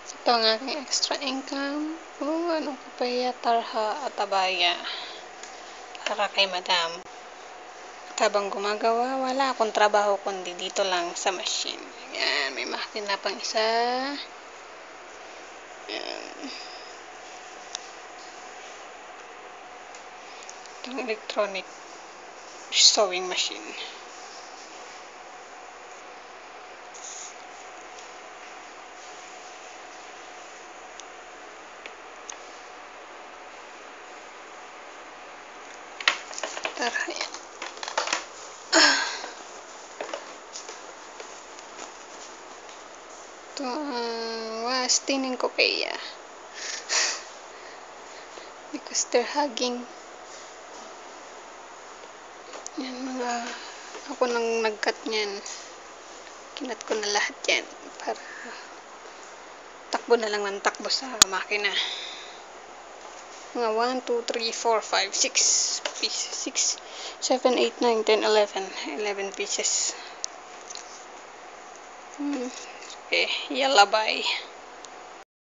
Ito ang aking extra income. Ano ko pa tarha at abaya para kay madam. Habang gumagawa, wala akong trabaho kundi dito lang sa machine. Ayan, may makina pang isa. Ayan. Itong electronic sewing machine. Tara, yan. Ito was tinin ko kaya. Because they're hugging. Yan ako nang nag-cut niyan. Kinat ko na lahat yan para takbo na lang ng takbo sa makina. Mga 1, 2, 3, 4, 5, 6 pieces. 6, 7, 8, 9, 10, 11 pieces. Okay, yalla bye.